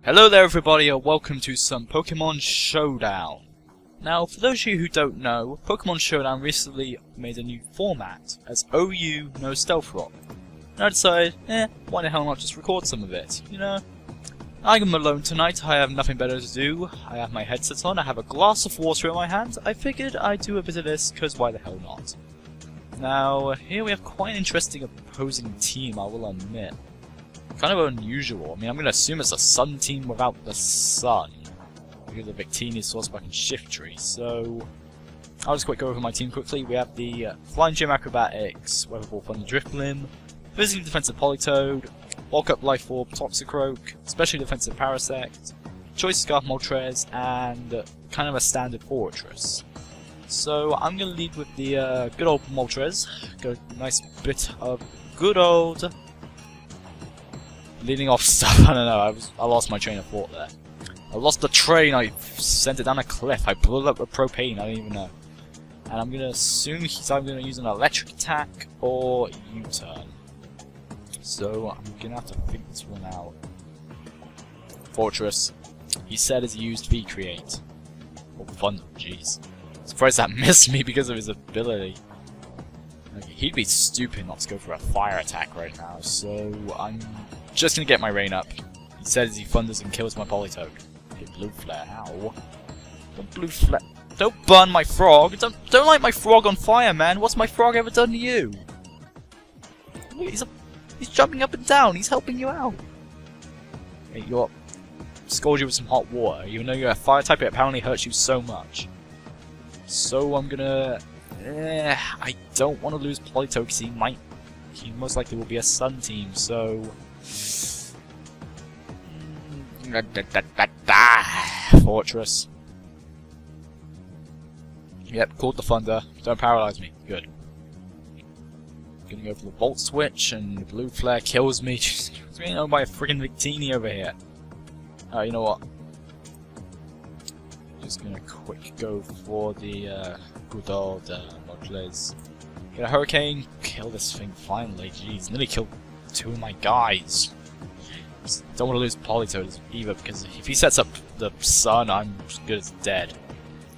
Hello there everybody and welcome to some Pokemon Showdown. Now for those of you who don't know, Pokemon Showdown recently made a new format as OU no Stealth Rock. And I decided, why the hell not just record some of it, you know? I'm alone tonight, I have nothing better to do, I have my headset on, I have a glass of water in my hand, I figured I'd do a bit of this, cause why the hell not? Now, here we have quite an interesting opposing team, I will admit. Kind of unusual. I mean, I'm going to assume it's a sun team without the sun, because of Victini, Sourceback, and Shiftry. So, I'll just go over my team quickly. We have the Flying Gym Acrobatics, Weather Ball, Thunder Drifblim, Physically Defensive Politoed, Bulk Up Life Orb, Toxicroak, Specially Defensive Parasect, Choice Scarf Moltres, and kind of a standard Fortress. So, I'm going to lead with the good old Moltres. Go a nice bit of good old leading off stuff. I don't know, I lost my train of thought there. I lost the train, I sent it down a cliff, I blew it up with propane, I don't even know. And I'm gonna assume he's either gonna use an electric attack or U-turn. So I'm gonna have to think this one out. Fortress. He said as he used V-Create. Oh, Thunder, jeez. Surprised that missed me because of his ability. Okay, he'd be stupid not to go for a fire attack right now, so I'm just gonna get my rain up. He says he thunders and kills my Politoed. Okay, blue flare, how? Don't blue flare. Don't burn my frog! Don't light my frog on fire, man! What's my frog ever done to you? He's jumping up and down, he's helping you out! Hey, you're... Scold you with some hot water. Even though you're a fire type, it apparently hurts you so much. So I'm gonna... I don't want to lose Politoed because he most likely will be a sun team, so... Fortress. Yep, called the thunder. Don't paralyze me. Good. Gonna go for the Volt Switch, and the blue flare kills me. Just being owned by a freaking Victini over here. You know what? Just gonna quick go for the good old Moltres. Get a Hurricane, kill this thing finally. Jeez, nearly killed two of my guys. Just don't want to lose Politoed either, because if he sets up the sun, I'm as good as dead.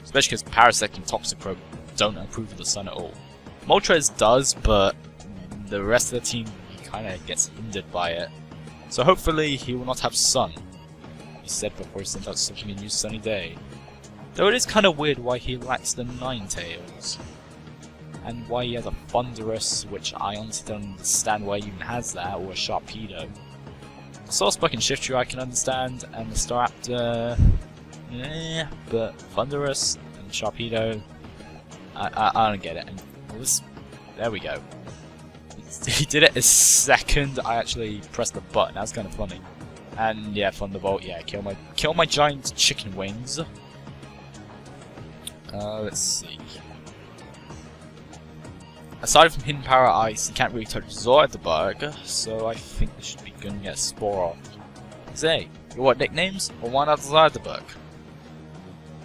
Especially because Parasect and Toxicroak don't improve with the sun at all. Moltres does, but the rest of the team kind of gets hindered by it. So hopefully he will not have sun. He said before he sent out such a new sunny day. Though it is kind of weird why he lacks the Ninetales. And why he has a Thunderous, which I honestly don't understand why he even has that, or a Sharpedo. Sourcebuck and Shiftry I can understand, and the Staraptor, but Thunderous and Sharpedo, I don't get it. And there we go. He did it a second I actually pressed the button. That's kind of funny. And yeah, Thunderbolt, yeah, kill my giant chicken wings. Let's see. Aside from Hidden Power Ice, he can't really touch Zoidberg, so I think this should be good to get a Spore off. Say, you want nicknames? Or why not Zoidberg?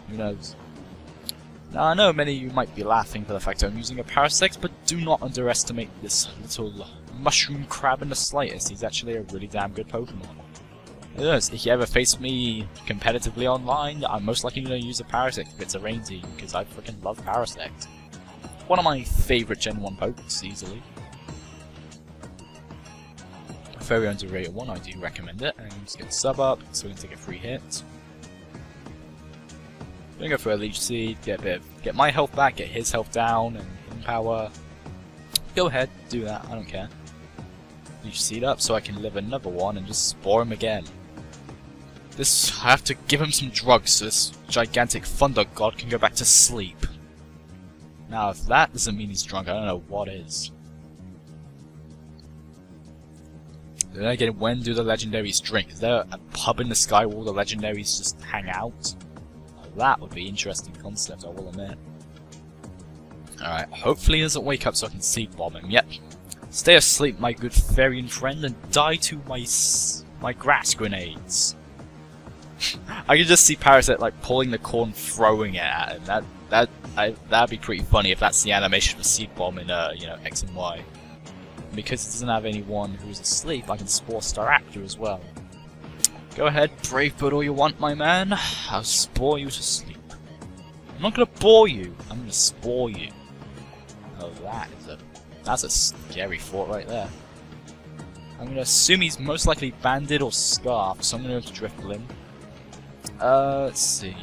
Who knows? Now I know many of you might be laughing for the fact that I'm using a Parasect, but do not underestimate this little mushroom crab in the slightest. He's actually a really damn good Pokemon. If you ever face me competitively online, I'm most likely going to use a Parasect if it's a rain team, because I freaking love Parasect. One of my favourite Gen 1 pokes, easily. A very underrated one, I do recommend it. And just get the sub up, so we can take a free hit. Gonna go for a Leech Seed, get my health back, get his health down, and Hidden Power. Go ahead, do that, I don't care. Leech Seed up so I can live another one and just Spore him again. I have to give him some drugs so this gigantic Thunder God can go back to sleep. Now, if that doesn't mean he's drunk, I don't know what is. Then again, when do the legendaries drink? Is there a pub in the sky where all the legendaries just hang out? Well, that would be an interesting concept, I will admit. Alright, hopefully he doesn't wake up so I can Seed Bomb him. Yep. Stay asleep, my good Therian friend, and die to my grass grenades. I can just see Parasect like pulling the corn, throwing it at him. That'd be pretty funny if that's the animation of Seed Bomb in you know, X and Y. because it doesn't have anyone who's asleep, I can Spore Staraptor as well. Go ahead, brave bird all you want, my man. I'll spore you to sleep. I'm not gonna bore you, I'm gonna spore you. Oh, that's a scary thought right there. I'm gonna assume he's most likely banded or scarfed, so I'm gonna go to drift him. Let's see.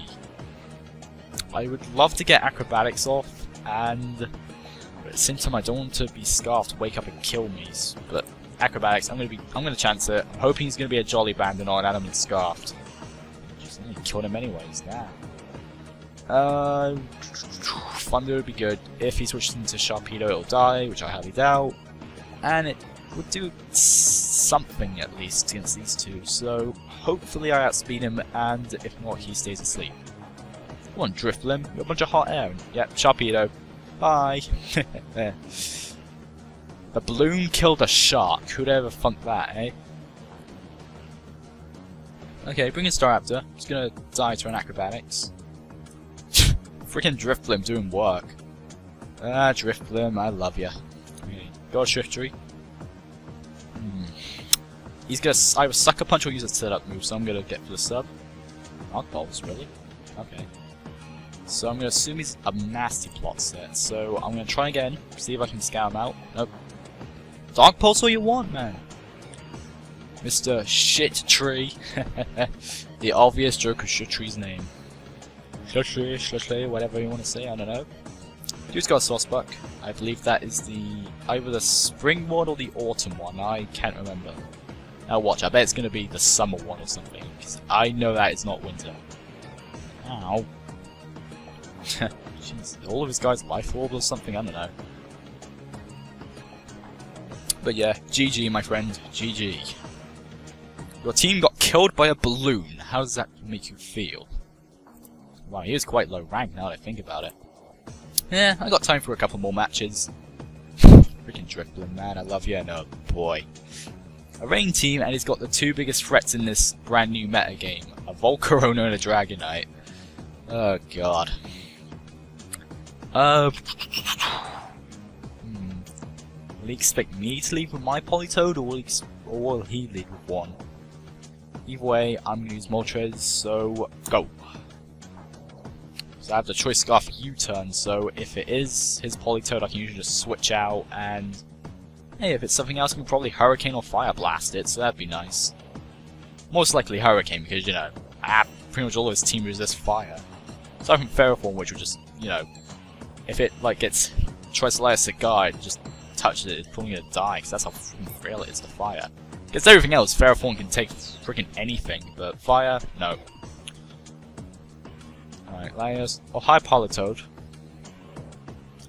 I would love to get acrobatics off, and at the same time I don't want to be scarfed, wake up and kill me. But acrobatics, I'm gonna chance it. I'm hoping he's gonna be a jolly bandit or an animal scarfed. Just killed him anyways. Now. Thunder would be good. If he switches into Sharpedo, it'll die, which I highly doubt. And it would do something at least against these two. So hopefully I outspeed him, and if not, he stays asleep. Come on, Drifblim. You're a bunch of hot air. Yep, Sharpedo. Bye. The balloon killed a shark. Who'd ever thunk that, eh? Okay, bring in Staraptor. He's gonna die to an acrobatics. Freaking Drifblim doing work. Ah, Drifblim, I love ya. Okay, go to Shiftry. He's gonna either Sucker Punch or use a setup move, so I'm gonna get for the sub. Dark Bolts, really? Okay. So I'm gonna assume he's a nasty plot set, so I'm gonna try again, see if I can scout him out. Nope. Dark Pulse all you want, man. Mr. Shit Tree. The obvious joke of Shit Tree's name. Shit, whatever you want to say, I don't know. Dude's got a Saucebuck. I believe that is either the spring one or the autumn one. I can't remember. Now watch, I bet it's going to be the summer one or something, because I know that it's not winter. Ow. Jeez, all of his guys life orb or something, I don't know. But yeah, GG my friend, GG. Your team got killed by a balloon. How does that make you feel? Wow, he is quite low rank now that I think about it. Yeah, I got time for a couple more matches. Freaking Drifblim, man, I love you. No, boy. A rain team, and he's got the two biggest threats in this brand new meta game. A Volcarona and a Dragonite. Oh, God. Will he expect me to lead with my Politoed, or will he lead with one? Either way, I'm going to use Moltres, so go. So I have the Choice Scarf U-turn, so if it is his Politoed, I can usually just switch out, and hey, if it's something else, I can probably Hurricane or Fire Blast it, so that'd be nice. Most likely Hurricane, because, you know, pretty much all of his team resist fire. Aside from Ferrothorn, which would just, you know, if it, like, tries to light a cigar, and just touches it, it's probably gonna die, because that's how frail it is to fire. Against everything else, Ferrothorn can take freaking anything, but fire, no. Alright, Laios. Oh, hi, Politoed.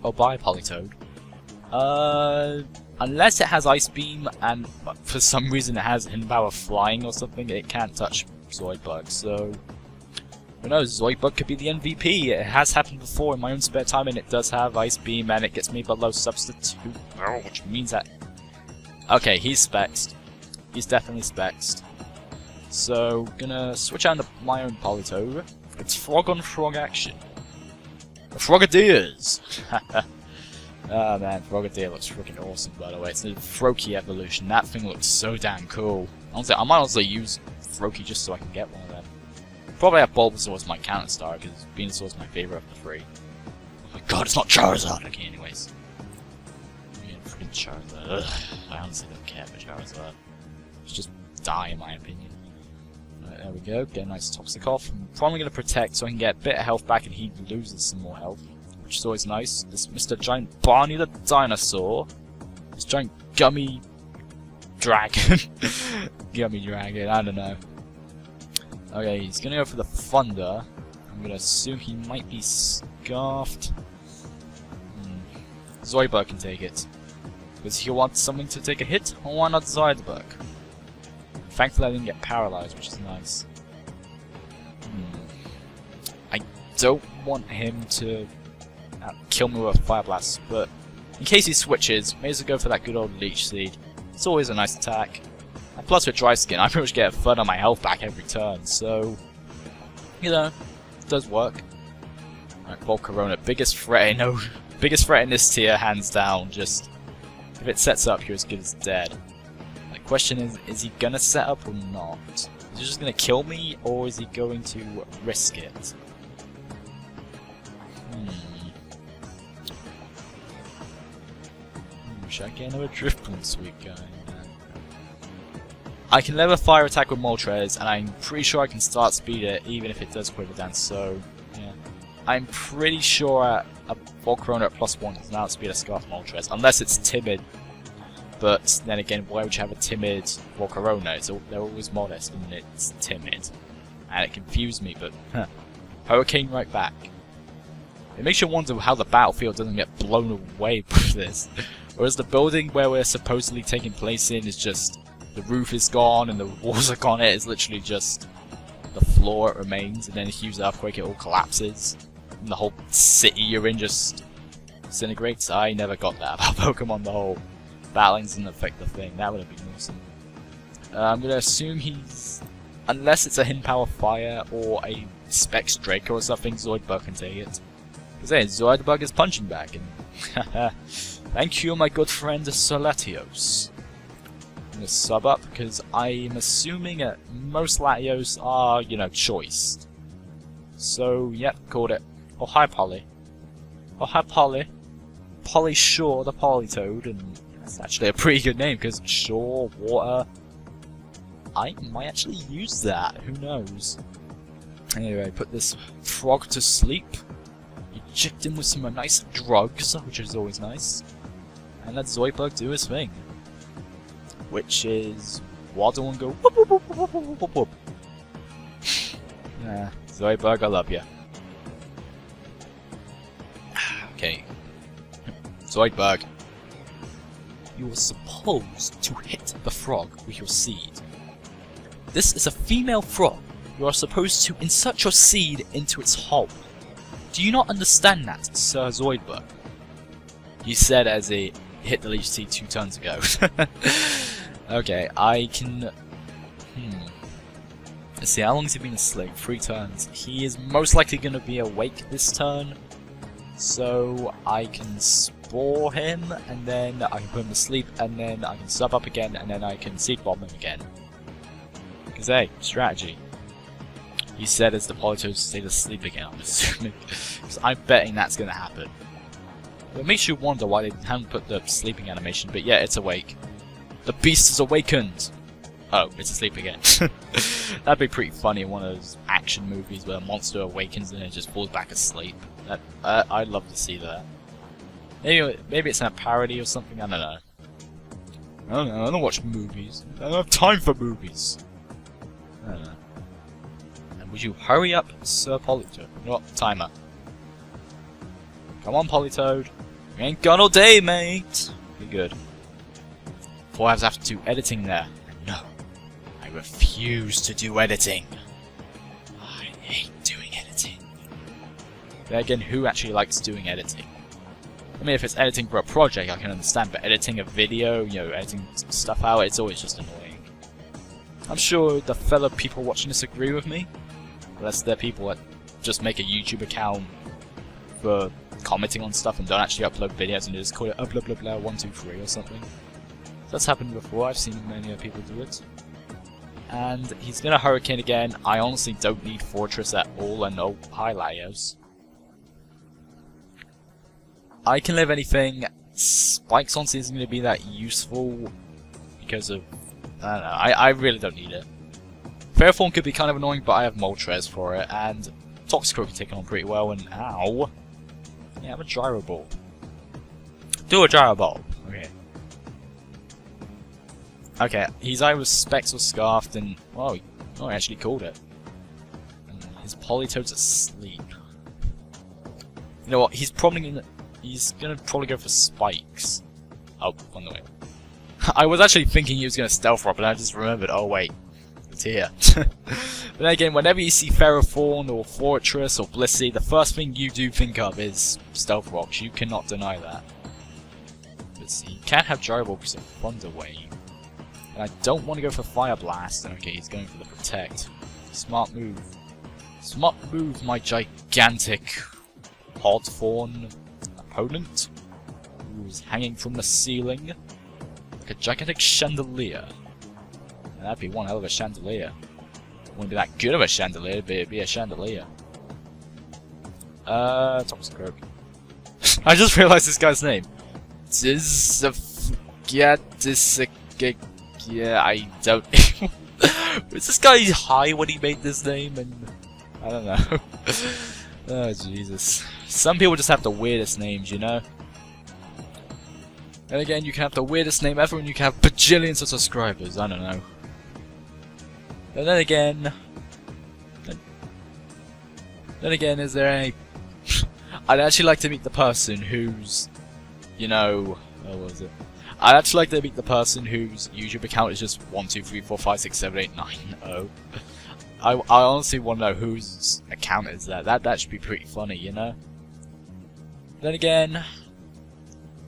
Oh, bye, Politoed. Unless it has Ice Beam, and for some reason it has Hidden Power Flying or something, it can't touch Zoidberg, so who knows, Zoidberg could be the MVP. It has happened before in my own spare time, and it does have Ice Beam, and it gets me below Substitute, which means that... Okay, he's Spexed. He's definitely Spexed. So, gonna switch out into my own Politoed. It's Frog on Frog action. The Frogadiers! Oh man, Frogadier looks freaking awesome, by the way. It's a Froakie evolution. That thing looks so damn cool. Honestly, I might also use Froakie just so I can get one of them. Probably have Bulbasaur as my counter star, because Venusaur is my favorite of the three. Oh my god, it's not Charizard! Okay, anyways. Yeah, freaking Charizard. Ugh, I honestly don't care for Charizard. It's just die, in my opinion. Right, there we go. Get a nice Toxic off. I'm probably going to Protect so I can get a bit of health back and he loses some more health, which is always nice. This Mr. Giant Barney the Dinosaur. This giant gummy dragon. Gummy dragon, I don't know. Okay, he's gonna go for the Thunder. I'm gonna assume he might be Scarfed. Zoidberg can take it. Does he want something to take a hit? Or why not Zoidberg? Thankfully I didn't get paralyzed, which is nice. I don't want him to kill me with a Fire Blast, but in case he switches, may as well go for that good old Leech Seed. It's always a nice attack. And plus with Dry Skin, I pretty much get a third of my health back every turn, so you know, it does work. Alright, Volcarona, biggest threat in this tier, hands down. Just if it sets up, you're as good as dead. The question is he gonna set up or not? Is he just gonna kill me, or is he going to risk it? Should I get another drift point sweep going? I can level fire attack with Moltres, and I'm pretty sure I can start speed it, even if it does quiver down, so yeah. I'm pretty sure a Volcarona at +1 does not speed a Scarf Moltres, unless it's timid. But then again, why would you have a timid Volcarona? They're always modest, and it's timid. And it confused me, but Hurricane right back. It makes you wonder how the battlefield doesn't get blown away with this. Whereas the building where we're supposedly taking place in is just the roof is gone and the walls are gone. It is literally just the floor it remains, and then a huge earthquake, it all collapses. And the whole city you're in just disintegrates. I never got that about Pokemon, the whole battling doesn't affect the thing. That would have been awesome. I'm going to assume he's... Unless it's a Hidden Power Fire or a Specs Draco or something, Zoidberg can take it. Because hey, Zoidberg is punching back, and thank you, my good friend Solatios. I'm going to sub up, because I'm assuming that most Latios are, you know, choiced. So, yep, called it. Oh, hi, Polly. Oh, hi, Polly. Polly Shaw, the Politoad, and that's actually a pretty good name, because Shaw, water... I might actually use that, who knows. Anyway, put this frog to sleep. Inject him with some nice drugs, which is always nice. And let Zoidberg do his thing. Which is waddle and go whoop whoop whoop whoop whoop whoop whoop. Yeah, Zoidberg, I love you. Okay. Zoidberg. You are supposed to hit the frog with your seed. This is a female frog. You are supposed to insert your seed into its hole. Do you not understand that, Sir Zoidberg? You said as he hit the leech seed 2 turns ago. Okay, I can... Let's see, how long has he been asleep? 3 turns. He is most likely going to be awake this turn. So I can spore him, and then I can put him to sleep, and then I can sub up again, and then I can seed bomb him again. Because hey, strategy. He said as the Politoad stayed asleep again, I'm assuming. Because I'm betting that's going to happen. It makes you wonder why they haven't put the sleeping animation, but yeah, it's awake. The beast is awakened! Oh, it's asleep again. That'd be pretty funny in one of those action movies where a monster awakens and it just falls back asleep. I'd love to see that. Maybe it's a parody or something, I don't know. I don't know, I don't watch movies. I don't have time for movies. I don't know. And would you hurry up, Sir Politoad? What? Timer. Come on, Politoad. We ain't got all day, mate. Be good. Before I have to do editing there. No. I refuse to do editing. I hate doing editing. Then again, who actually likes doing editing? I mean, if it's editing for a project, I can understand, but editing a video, you know, editing stuff out, it's always just annoying. I'm sure the fellow people watching this agree with me. Unless they're people that just make a YouTube account for commenting on stuff and don't actually upload videos and just call it blah blah blah 123 or something. That's happened before, I've seen many other people do it. And he's gonna Hurricane again. I honestly don't need Fortress at all, and oh, hi Latios. I can live anything. Spikes honestly isn't gonna be that useful because of... I don't know, I really don't need it. Fairform could be kind of annoying, but I have Moltres for it, and Toxicroak can take it on pretty well, and ow. Yeah, I'm a Gyro Ball. Do a Gyro Ball. Okay. Okay, he's either Specs or Scarfed, and... well, he actually called it. And his Politoad's asleep. You know what, he's gonna probably go for Spikes. Oh, on the way. I was actually thinking he was gonna Stealth Rock, and I just remembered, oh wait, it's here. But then again, whenever you see Ferrothorn or Fortress or Blissey, the first thing you do think of is Stealth Rocks. You cannot deny that. Let's see, you can't have Gyro Ball because of Thunder Wave. And I don't want to go for Fire Blast. Okay, he's going for the Protect. Smart move. Smart move, my gigantic Podthorn opponent. Who's hanging from the ceiling. Like a gigantic chandelier. And that'd be one hell of a chandelier. Wouldn't be that good of a chandelier, but it'd be a chandelier. Thomas Croak. I just realized this guy's name. Yeah, I don't. Was this guy high when he made this name? And I don't know. Oh Jesus! Some people just have the weirdest names, you know. And again, you can have the weirdest name ever, and you can have bajillions of subscribers. I don't know. And then again, is there any? I'd actually like to meet the person who's, you know, what was it? I'd actually like to meet the person whose YouTube account is just 1, 2, 3, 4, 5, 6, 7, 8, 9, 0. I honestly want to know whose account is that. That should be pretty funny, you know. Then again,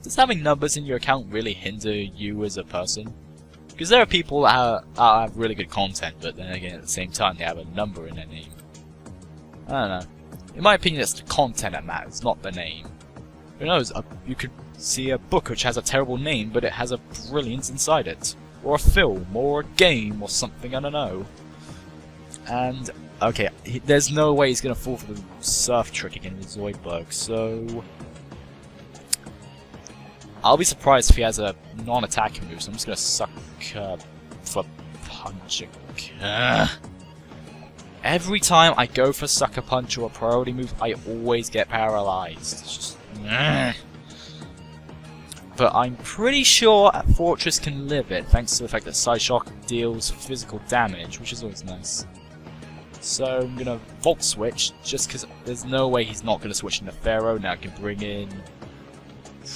does having numbers in your account really hinder you as a person? Because there are people that have really good content, but then again, at the same time, they have a number in their name. I don't know. In my opinion, it's the content that matters, not the name. Who knows? You could see a book which has a terrible name, but it has a brilliance inside it. Or a film, or a game, or something, I don't know. And, okay, there's no way he's going to fall for the surf trick again with Zoidberg, so... I'll be surprised if he has a non-attacking move, so I'm just going to suck for punch. Every time I go for Sucker Punch or a priority move, I always get paralyzed. It's just... But I'm pretty sure Fortress can live it, thanks to the fact that Side Shock deals physical damage, which is always nice. So I'm gonna Volt Switch, just because there's no way he's not gonna switch into Pharaoh. Now I can bring in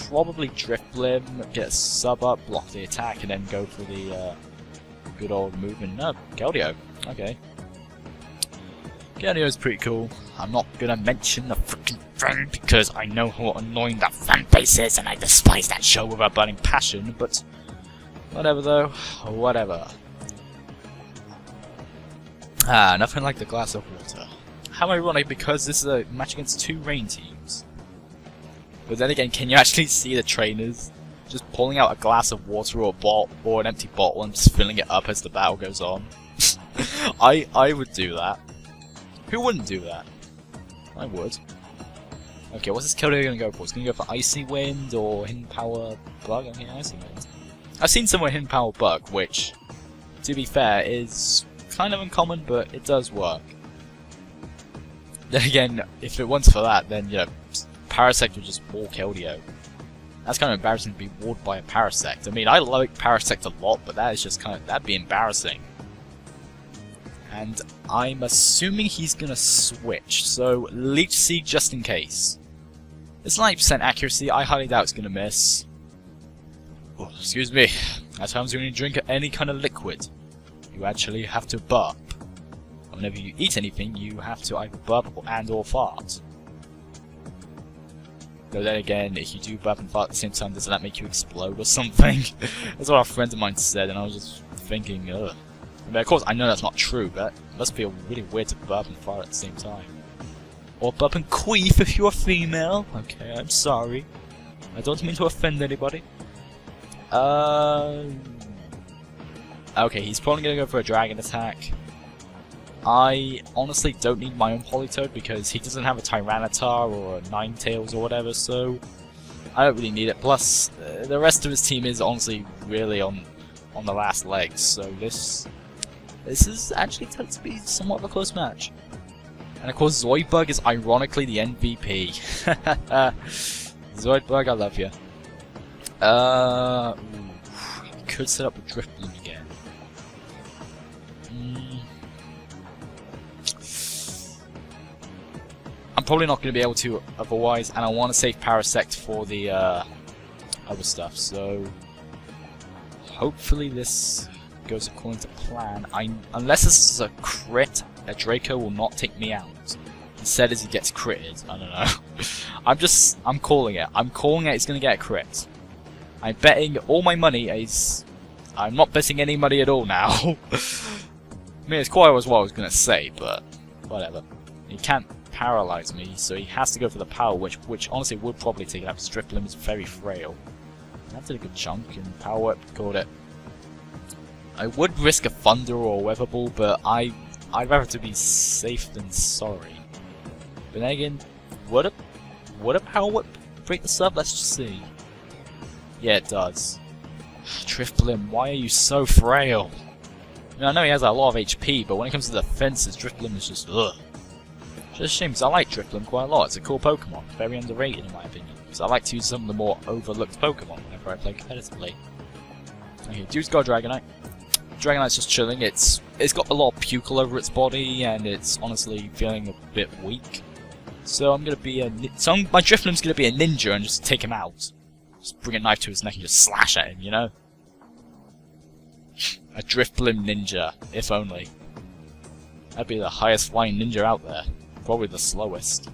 probably Drift Limb, get a sub up, block the attack, and then go for the good old movement. No, Keldeo. Okay. Keldeo's pretty cool. I'm not gonna mention the freaking friend because I know how annoying that fan base is and I despise that show with a burning passion, but whatever though, whatever. Ah, nothing like the glass of water. How ironic, because this is a match against 2 rain teams. But then again, can you actually see the trainers just pulling out a glass of water or an empty bottle and just filling it up as the battle goes on? I would do that. Who wouldn't do that? I would. Okay, what's this Keldeo gonna go for? It's gonna go for Icy Wind or Hidden Power Bug? Okay, Icy Wind. I've seen somewhere Hidden Power Bug, which, to be fair, is kind of uncommon, but it does work. Then again, if it weren't for that, then, you know, Parasect would just wall Keldeo. That's kind of embarrassing to be walled by a Parasect. I mean, I like Parasect a lot, but that is just kind of, that'd be embarrassing. And I'm assuming he's gonna switch, so Leech Seed just in case. It's 90% accuracy, I highly doubt it's gonna miss. Oh, excuse me. At times when you drink any kind of liquid, you actually have to burp. And whenever you eat anything, you have to either burp and or fart. Though then again, if you do burp and fart at the same time, doesn't that make you explode or something? That's what a friend of mine said, and I was just thinking, ugh. I mean, of course, I know that's not true, but it must feel really weird to burp and fart at the same time. Or burp and queef if you're a female. Okay, I'm sorry. I don't mean to offend anybody. Okay, he's probably gonna go for a dragon attack. I honestly don't need my own Politoed because he doesn't have a Tyranitar or a Ninetales or whatever, so I don't really need it. Plus, the rest of his team is honestly really on the last legs, so this is actually tends to be somewhat of a close match. And of course, Zoidberg is ironically the MVP. Zoidberg, I love you. Could set up a Drift Bloom again. I'm probably not going to be able to otherwise, and I want to save Parasect for the other stuff, so hopefully this goes according to plan. Unless this is a crit, a Draco will not take me out. Instead, as he gets critted, I don't know. I'm calling it. I'm calling it he's going to get a crit. I'm betting all my money is... I'm not betting any money at all now. I mean, it's quite what I was going to say, but whatever. He can't paralyze me, so he has to go for the power, which honestly would probably take it out, because Drift Limb is very frail. That did a good chunk, and Power Whip caught it. I would risk a Thunder or a Weather Ball, but I I'd rather to be safe than sorry. But then again, would a Power Whip break the sub? Let's just see. Yeah, it does. Drifblim, why are you so frail? I mean, I know he has a lot of HP, but when it comes to defenses, Drifblim is just ugh. It's just a shame, because I like Drifblim quite a lot. It's a cool Pokemon. Very underrated, in my opinion. So I like to use some of the more overlooked Pokemon whenever I play competitively. Okay, dude's got a Dragonite. Dragonite's just chilling. It's got a lot of puke all over its body, and it's honestly feeling a bit weak. So I'm gonna be my Drifblim's gonna be a ninja and just take him out. Just bring a knife to his neck and just slash at him, you know? A Drifblim ninja, if only. That'd be the highest flying ninja out there. Probably the slowest.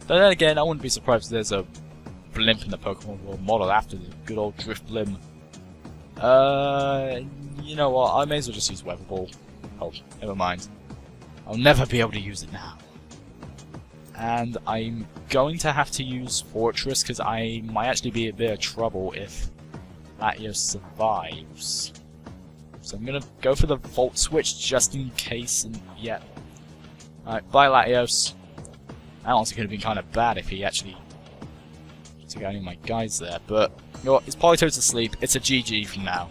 But then again, I wouldn't be surprised if there's a blimp in the Pokemon World model after the good old Drifblim. You know what, I may as well just use Weather Ball. Oh, never mind. I'll never be able to use it now. And I'm going to have to use Fortress, because I might actually be a bit of trouble if Latios survives. So I'm going to go for the Volt Switch just in case, and yeah. Alright, bye Latios. That one's going to be kind of bad if he actually took out any of my guys there, but you know what, his Politoed's asleep, it's a GG from now.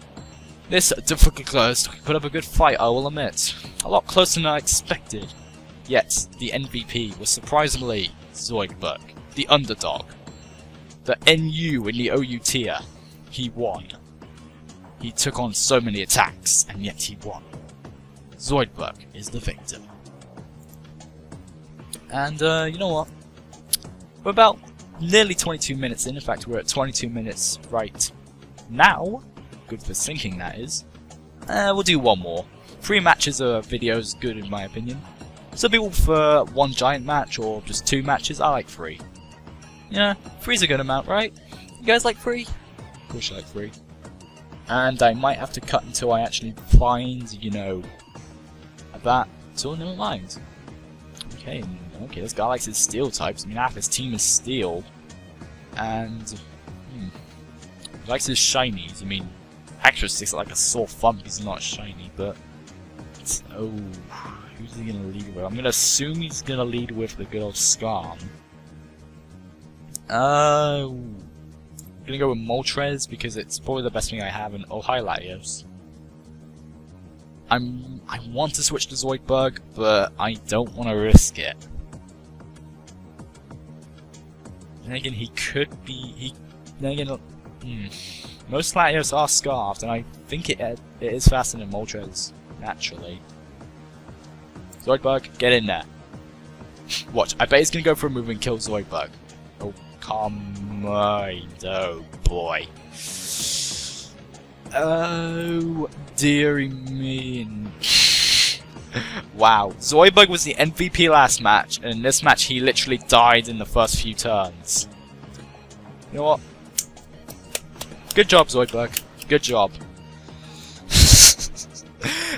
This difficult close put up a good fight, I will admit. A lot closer than I expected. Yet, the MVP was surprisingly Zoidberg, the underdog. The NU in the OU tier. He won. He took on so many attacks, and yet he won. Zoidberg is the victor. And, you know what? We're about nearly 22 minutes in fact we're at 22 minutes right now. Good for syncing, that is. We'll do one more. 3 matches a video is good in my opinion. Some people prefer 1 giant match or just 2 matches. I like 3. Yeah, 3's a good amount, right? You guys like 3? Of course you like 3. And I might have to cut until I actually find, you know, that. So never mind. Okay, this guy likes his steel types. I mean, half his team is steel. And he likes his shinies. I mean, Hector sticks like a sore thumb because he's not shiny, but oh, who's he gonna lead with? I'm gonna assume he's gonna lead with the good old Skarm. I'm gonna go with Moltres because it's probably the best thing I have in hi Latios. I want to switch to Zoidberg, but I don't want to risk it. Then again, he could be. Then again, most Latios are scarfed, and I think it is faster than Moltres, naturally. Zoidberg, get in there. Watch, I bet he's gonna go for a move and kill Zoidberg. Oh, come on, oh boy. Oh, dearie me. Wow, Zoidberg was the MVP last match, and in this match he literally died in the first few turns. You know what? Good job, Zoidberg. Good job.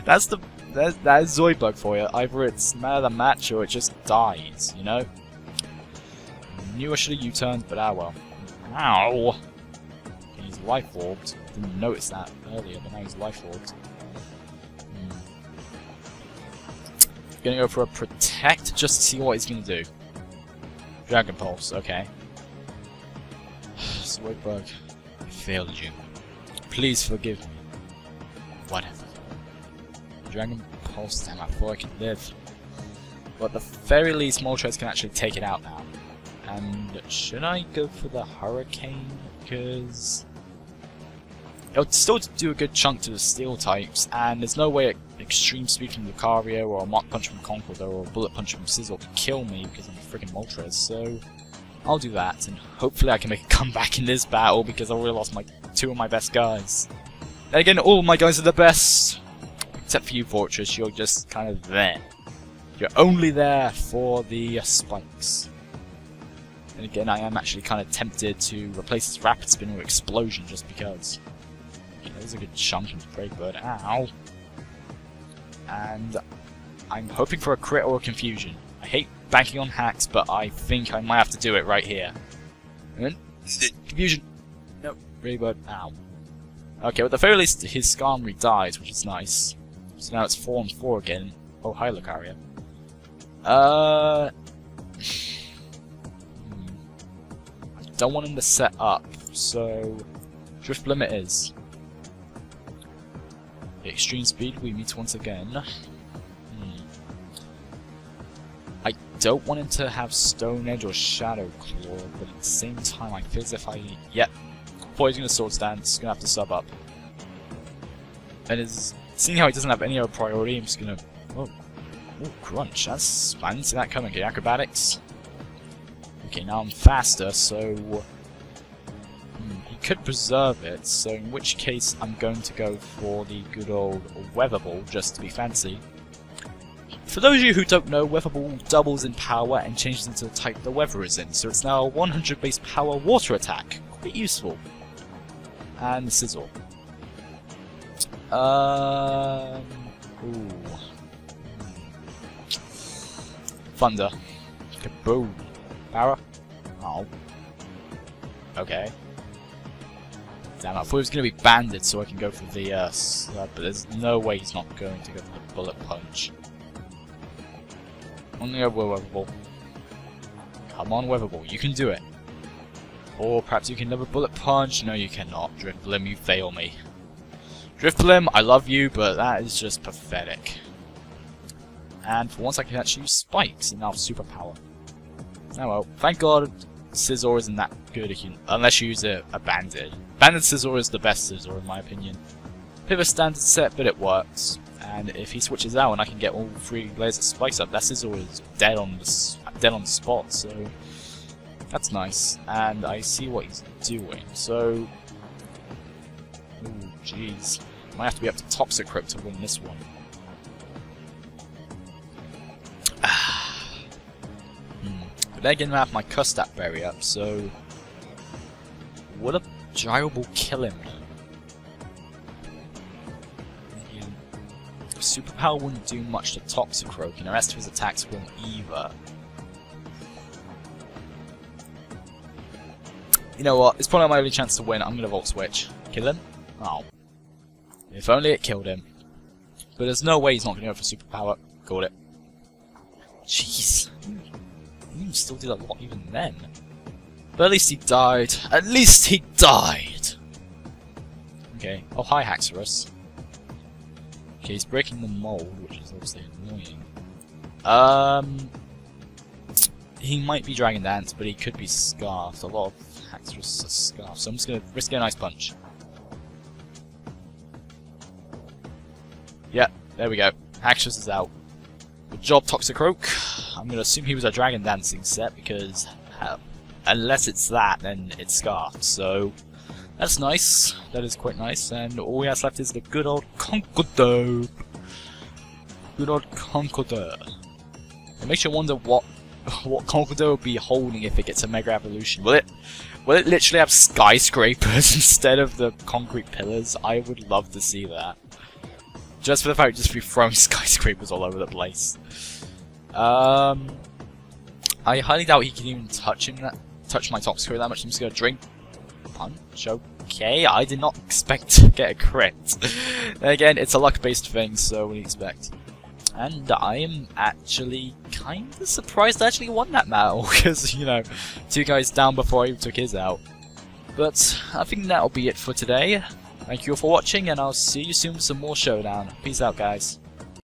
That is Zoidberg for you. Either it's man of the match or it just dies, you know? Knew I should have U-turned, but ah well. Ow! Okay, he's life orbed. Didn't notice that earlier, but now he's life orbed. Gonna go for a protect just to see what he's gonna do. Dragon Pulse, okay. Zoidberg, I failed you. Please forgive me. Whatever. Dragon Pulse, damn, I thought I could live. But at the very least, Moltres can actually take it out now. And should I go for the Hurricane? Because it'll still do a good chunk to the steel types, and there's no way Extreme Speed from Lucario, or a Mach Punch from Conkeldurr, or a Bullet Punch from Sizzle could kill me because I'm a freaking Moltres, so I'll do that, and hopefully I can make a comeback in this battle because I already lost 2 of my best guys. Then again, all of my guys are the best, except for you, Fortress, you're just kind of there. You're only there for the spikes. And again, I am actually kind of tempted to replace this Rapid Spin with Explosion just because. Okay, there's a good chunk into Brave Bird. Ow! And I'm hoping for a crit or a confusion. I hate banking on hacks, but I think I might have to do it right here. And then, confusion! No, Brave Bird. Ow. Okay, well, at the very least, his Skarmory dies, which is nice. So now it's 4 on 4 again. Oh, hi, Lucaria. Don't want him to set up, so Drift Blim it is. Extreme speed, we meet once again. I don't want him to have Stone Edge or Shadow Claw, but at the same time I feel as if I... Yep. Thought he's gonna Sword Stance, gonna have to sub up. And seeing how he doesn't have any other priority, I'm just gonna... Oh, crunch. I didn't see that coming. Okay, acrobatics. Okay, now I'm faster, so... he could preserve it, so in which case I'm going to go for the good old Weather Ball, just to be fancy. For those of you who don't know, Weather Ball doubles in power and changes into the type the weather is in, so it's now a 100 base power water attack. Quite useful. And Sizzle. Ooh. Thunder. Kaboom. Power. Oh. Okay. Damn, I thought it was going to be banded so I can go for the but there's no way he's not going to go for the Bullet Punch. I'm going to go with Weather Ball. Come on, Weather Ball, you can do it. Or perhaps you can never Bullet Punch. No, you cannot. Drift Blim, you fail me. Drift Blim, I love you, but that is just pathetic. And for once I can actually use Spikes and now Superpower. Oh well, thank God Scizor isn't that good unless you use a Banded. Banded Scizor is the best Scizor in my opinion. Bit of a standard set, but it works. And if he switches out and I can get all 3 layers of Spikes up, that Scizor is dead on the spot, so that's nice. And I see what he's doing, so... Ooh, jeez. Might have to be up to Toxicroak to win this one. But then again, I have my Custap Berry up, so... Would a Gyro Ball kill him? Superpower wouldn't do much to Toxicroak, and the rest of his attacks won't either. You know what? It's probably my only chance to win. I'm gonna Volt Switch. Kill him? Oh. If only it killed him. But there's no way he's not gonna go for Superpower. Got it. Jeez. He still did a lot even then. But at least he died. At least he died! Okay. Oh, hi, Haxorus. Okay, he's breaking the mold, which is obviously annoying. He might be Dragon Dance, but he could be Scarfed. A lot of Haxorus are Scarfed, so I'm just gonna risk a nice punch. Yeah, there we go. Haxorus is out. Good job, Toxicroak. I'm gonna assume he was a Dragon Dancing set because unless it's that, then it's Scarfed. So that's nice. That is quite nice. And all we have left is the good old Conkeldurr. Good old Conkeldurr. It makes you wonder what Conkeldurr will be holding if it gets a Mega Evolution. Will it literally have skyscrapers instead of the concrete pillars? I would love to see that. Just for the fact just be throwing skyscrapers all over the place. I highly doubt he can even touch my Toxicroak that much. I'm just gonna drink punch. Okay, I did not expect to get a crit. Then again, it's a luck-based thing, so what do you expect? And I am actually kind of surprised I actually won that battle, because, you know, 2 guys down before I even took his out. But I think that'll be it for today. Thank you all for watching, and I'll see you soon with some more Showdown. Peace out, guys.